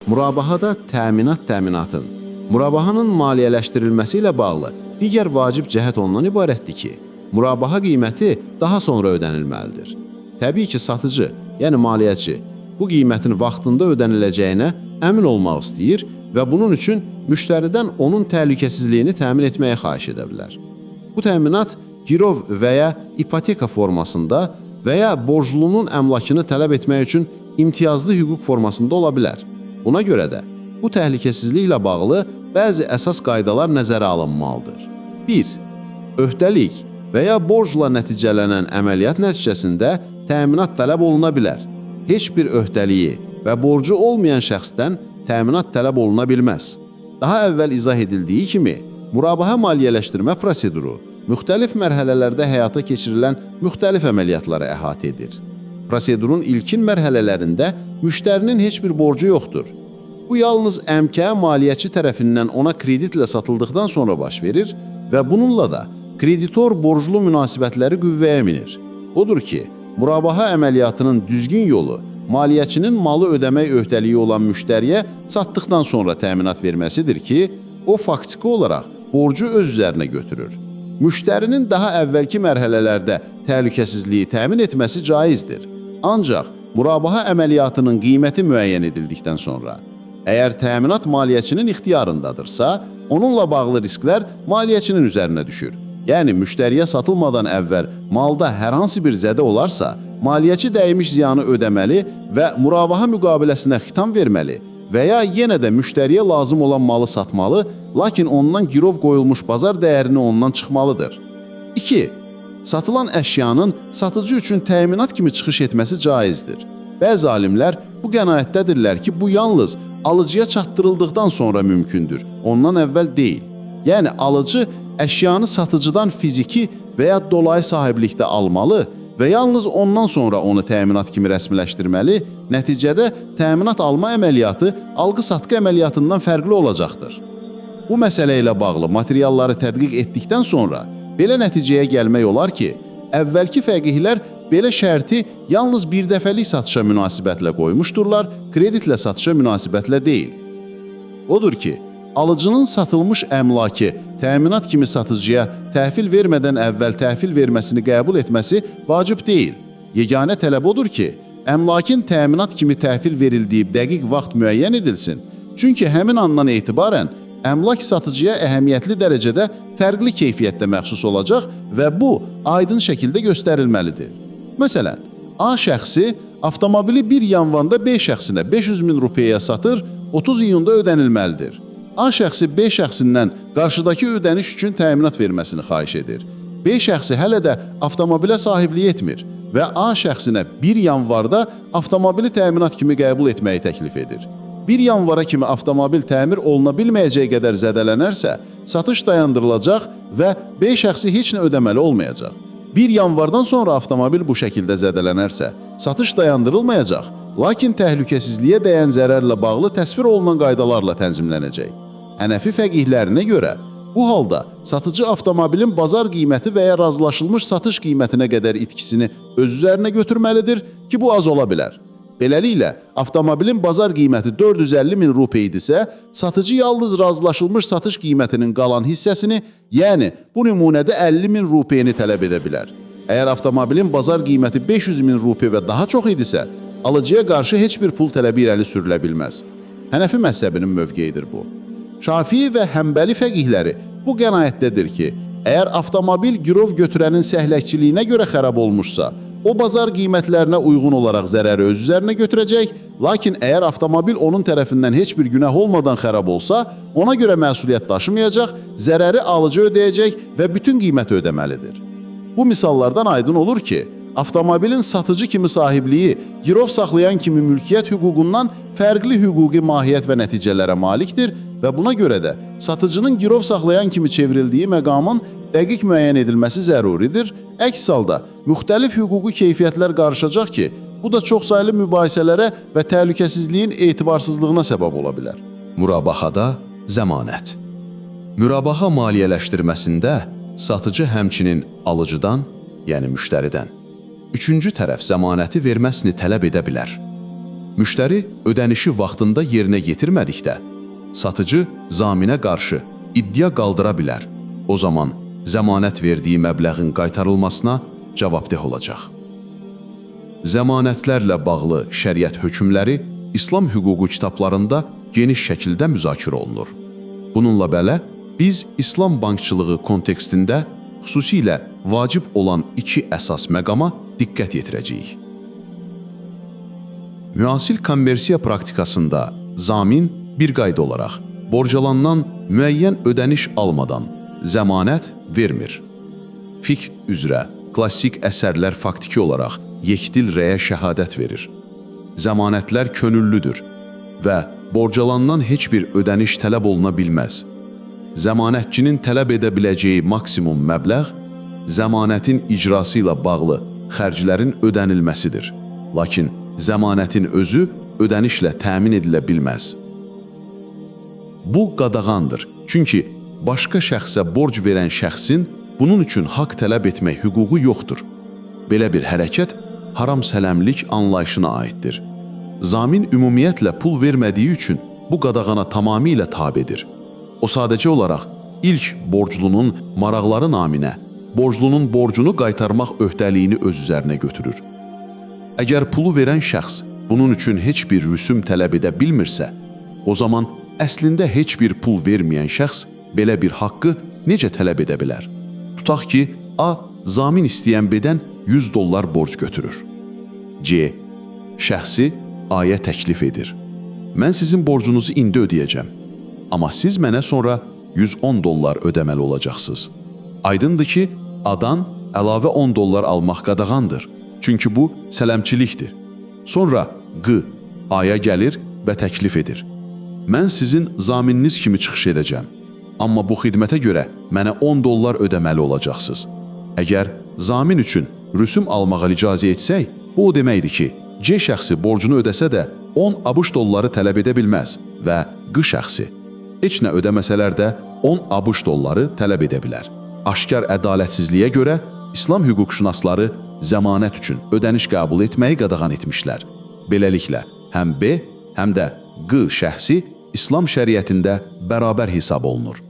Murabahada təminatın, murabahanın maliyyələşdirilməsi ilə bağlı digər vacib cəhət ondan ibarətdir ki, murabaha qiyməti daha sonra ödənilməlidir. Təbii ki, satıcı, yəni maliyyəçi, bu qiymətin vaxtında ödəniləcəyinə əmin olmaq istəyir və bunun üçün müştəridən onun təhlükəsizliyini təmin etməyə xahiş edə bilər. Bu təminat girov və ya ipoteka formasında və ya borclunun əmlakını tələb etmək üçün imtiyazlı hüquq formasında ola bilər. Buna görə də bu təhlükəsizliklə bağlı bəzi əsas qaydalar nəzərə alınmalıdır. 1. Öhdəlik və ya borcla nəticələnən əməliyyat nəticəsində təminat tələb oluna bilər. Heç bir öhdəliyi və borcu olmayan şəxsdən təminat tələb oluna bilməz. Daha əvvəl izah edildiyi kimi, murabaha maliyyələşdirmə proseduru müxtəlif mərhələlərdə həyata keçirilən müxtəlif əməliyyatları əhatə edir. Prosedurun ilkin mərhələlərində müştərinin heç bir borcu yoxdur. Bu yalnız əmkəyə maliyyəçi tərəfindən ona kreditlə satıldıqdan sonra baş verir və bununla da kreditor borclu münasibətləri qüvvəyə minir. Odur ki, murabaha əməliyyatının düzgün yolu maliyyəçinin malı ödəmək öhdəliyi olan müştəriyə satdıqdan sonra təminat verməsidir ki, o faktiki olaraq borcu öz üzərinə götürür. Müştərinin daha əvvəlki mərhələlərdə təhlükəsizliyi təmin etməsi caizdir. Ancaq murabaha əməliyyatının qiyməti müəyyən edildikdən sonra, əgər təminat maliyyəçinin ixtiyarındadırsa, onunla bağlı risklər maliyyəçinin üzərinə düşür. Yəni, müştəriyə satılmadan əvvəl malda hər hansı bir zədə olarsa, maliyyəçi dəymiş ziyanı ödəməli və murabaha müqaviləsinə xitam verməli və ya yenə də müştəriyə lazım olan malı satmalı, lakin ondan girov qoyulmuş bazar dəyərini ondan çıxmalıdır. 2. Satılan əşyanın satıcı üçün təminat kimi çıxış etməsi caizdir. Bəzi alimlər bu qənaətdədirlər ki, bu yalnız alıcıya çatdırıldıqdan sonra mümkündür, ondan əvvəl deyil. Yəni, alıcı əşyanı satıcıdan fiziki və ya dolayı sahiblikdə almalı və yalnız ondan sonra onu təminat kimi rəsmiləşdirməli, nəticədə təminat alma əməliyyatı alqı-satqı əməliyyatından fərqli olacaqdır. Bu məsələ ilə bağlı materialları tədqiq etdikdən sonra belə nəticəyə gəlmək olar ki, əvvəlki fəqihlər belə şərti yalnız bir dəfəlik satışa münasibətlə qoymuşdurlar, kreditlə satışa münasibətlə deyil. Odur ki, alıcının satılmış əmlakı təminat kimi satıcıya təhvil vermədən əvvəl təhvil verməsini qəbul etməsi vacib deyil. Yeganə tələb odur ki, əmlakin təminat kimi təhvil verildiyi dəqiq vaxt müəyyən edilsin. Çünki həmin andan etibarən əmlak satıcıya əhəmiyyətli dərəcədə fərqli keyfiyyətdə məxsus olacaq və bu, aydın şəkildə göstərilməlidir. Məsələn, A şəxsi avtomobili 1 yanvanda B şəxsinə 500.000 rupiyaya satır, 30 iyunda ödənilməlidir. A şəxsi B şəxsindən qarşıdakı ödəniş üçün təminat verməsini xahiş edir. B şəxsi hələ də avtomobilə sahiblik etmir və A şəxsinə 1 yanvarda avtomobili təminat kimi qəbul etməyi təklif edir. 1 yanvara kimi avtomobil təmir oluna bilməyəcək qədər zədələnərsə, satış dayandırılacaq və B şəxsi heç nə ödəməli olmayacaq. 1 yanvardan sonra avtomobil bu şəkildə zədələnərsə, satış dayandırılmayacaq, lakin təhlükəsizliyə dəyən zərərlə bağlı təsvir olunan qaydalarla tənzimlənəcək. Hənəfi fəqihlərinə görə, bu halda satıcı avtomobilin bazar qiyməti və ya razılaşılmış satış qiymətinə qədər itkisini öz üzərinə götürməlidir ki, bu az ola bilər. Beləliklə, avtomobilin bazar qiyməti 450.000 rupiya idisə, satıcı yalnız razılaşılmış satış qiymətinin qalan hissəsini, yəni bu nümunədə 50.000 rupiyeni tələb edə bilər. Əgər avtomobilin bazar qiyməti 500.000 rupiya və daha çox idisə, alıcıya qarşı heç bir pul tələbi irəli sürülə bilməz. Hənəfi məzhəbinin mövqeyidir bu. Şafii və Həmbəli fəqihləri bu qənaətdədir ki, əgər avtomobil girov götürənin səhləkçiliyinə görə xərab olmuşsa, o bazar qiymətlərinə uyğun olaraq zərəri öz üzərinə götürəcək, lakin əgər avtomobil onun tərəfindən heç bir günah olmadan xərab olsa, ona görə məsuliyyət daşımayacaq, zərəri alıcı ödəyəcək və bütün qiyməti ödəməlidir. Bu misallardan aydın olur ki, avtomobilin satıcı kimi sahibliyi girov saxlayan kimi mülkiyyət hüququndan fərqli hüquqi mahiyyət və nəticələrə malikdir və buna görə də satıcının girov saxlayan kimi çevrildiyi məqamın dəqiq müəyyən edilməsi zəruridir. Əks halda müxtəlif hüquqi keyfiyyətlər qarışacaq ki, bu da çoxsaylı mübahisələrə və təhlükəsizliyin etibarsızlığına səbəb ola bilər. Mürabahada zəmanət. Mürabaha maliyyələşdirməsində satıcı həmçinin alıcıdan, yəni müştəridən, üçüncü tərəf zəmanəti verməsini tələb edə bilər. Müştəri ödənişi vaxtında yerinə yetirmədikdə, satıcı zaminə qarşı iddia qaldıra bilər. O zaman zəmanət verdiyi məbləğin qaytarılmasına cavabdeh olacaq. Zəmanətlərlə bağlı şəriət hökmləri İslam hüququ kitablarında geniş şəkildə müzakirə olunur. Bununla belə, biz İslam bankçılığı kontekstində xüsusilə vacib olan iki əsas məqama diqqət yetirəcəyik. Müasir kommersiya praktikasında zamin bir qayda olaraq borcalandan müəyyən ödəniş almadan zəmanət vermir. Fiqh üzrə klassik əsərlər faktiki olaraq yekdil rəyə şəhadət verir. Zəmanətlər könüllüdür və borcalandan heç bir ödəniş tələb oluna bilməz. Zəmanətçinin tələb edə biləcəyi maksimum məbləğ zəmanətin icrası ilə bağlı xərclərin ödənilməsidir. Lakin zəmanətin özü ödənişlə təmin edilə bilməz. Bu qadağandır, çünki başqa şəxsə borc verən şəxsin bunun üçün haqq tələb etmək hüququ yoxdur. Belə bir hərəkət haram sələmlik anlayışına aiddir. Zamin ümumiyyətlə pul vermədiyi üçün bu qadağana tamamilə tabedir. O sadəcə olaraq ilk borclunun maraqları naminə borclunun borcunu qaytarmaq öhdəliyini öz üzərinə götürür. Əgər pulu verən şəxs bunun üçün heç bir rüsum tələb edə bilmirsə, o zaman əslində heç bir pul verməyən şəxs belə bir haqqı necə tələb edə bilər? Tutaq ki, A. Zamin istəyən B-dən $100 borc götürür. C. Şəxsi A-ya təklif edir. Mən sizin borcunuzu indi ödəyəcəm, amma siz mənə sonra $110 ödəməli olacaqsınız. Aydındır ki, A-dan əlavə $10 almaq qadağandır. Çünki bu sələmçilikdir. Sonra Q. A-ya gəlir və təklif edir. Mən sizin zamininiz kimi çıxış edəcəm, amma bu xidmətə görə mənə $10 ödəməli olacaqsınız. Əgər zamin üçün rüsum almağa icazə etsək, bu o deməkdir ki, C şəxsi borcunu ödəsə də 10 ABŞ dolları tələb edə bilməz və Q şəxsi heç nə ödəməsələr də 10 ABŞ dolları tələb edə bilər. Aşkar ədalətsizliyə görə İslam hüquqşünasları zəmanət üçün ödəniş qəbul etməyi qadağan etmişlər. Beləliklə, həm B, həm də Q şəxsi İslam şəriətində bərabər hesab olunur.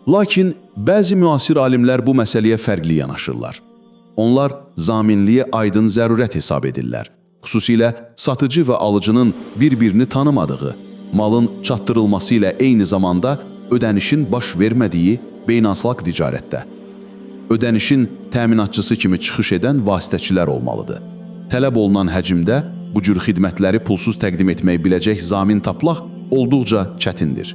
Lakin bəzi müasir alimlər bu məsələyə fərqli yanaşırlar. Onlar zaminliyə aydın zərurət hesab edirlər. Xüsusilə satıcı və alıcının bir-birini tanımadığı, malın çatdırılması ilə eyni zamanda ödənişin baş vermədiyi beynəlxalq ticarətdə. Ödənişin təminatçısı kimi çıxış edən vasitəçilər olmalıdır. Tələb olunan həcmdə bu cür xidmətləri pulsuz təqdim etmək biləcək zamin tapmaq olduqca çətindir.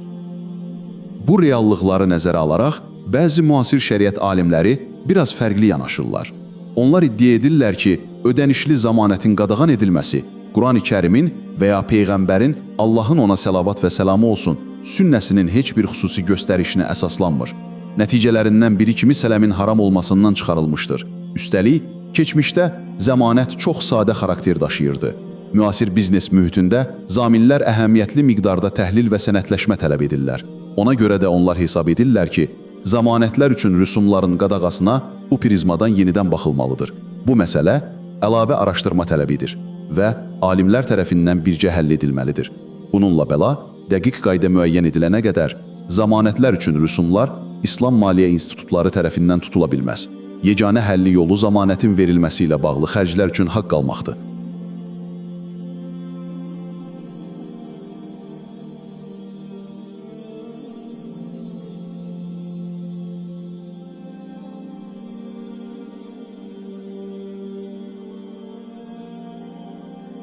Bu reallıqları nəzərə alaraq, bəzi müasir şəriət alimləri biraz fərqli yanaşırlar. Onlar iddia edirlər ki, ödənişli zəmanətin qadağan edilməsi Quran-ı Kərimin və ya Peyğəmbərin Allahın ona səlavat və səlamı olsun sünnəsinin heç bir xüsusi göstərişinə əsaslanmır. Nəticələrindən biri kimi sələmin haram olmasından çıxarılmışdır. Üstəlik, keçmişdə zəmanət çox sadə xarakter daşıyırdı. Müasir biznes mühitində zaminlər əhəmiyyətli miqdarda təhlil və sənədləşmə tələb edirlər. Ona görə də onlar hesab edirlər ki, zəmanətlər üçün rüsumların qadağasına bu prizmadan yenidən baxılmalıdır. Bu məsələ əlavə araşdırma tələbidir və alimlər tərəfindən bircə həll edilməlidir. Bununla belə, dəqiq qayda müəyyən edilənə qədər zəmanətlər üçün rüsumlar İslam maliyyə institutları tərəfindən tutula bilməz. Yeganə həlli yolu zəmanətin verilməsi ilə bağlı xərclər üçün haqq almaqdır.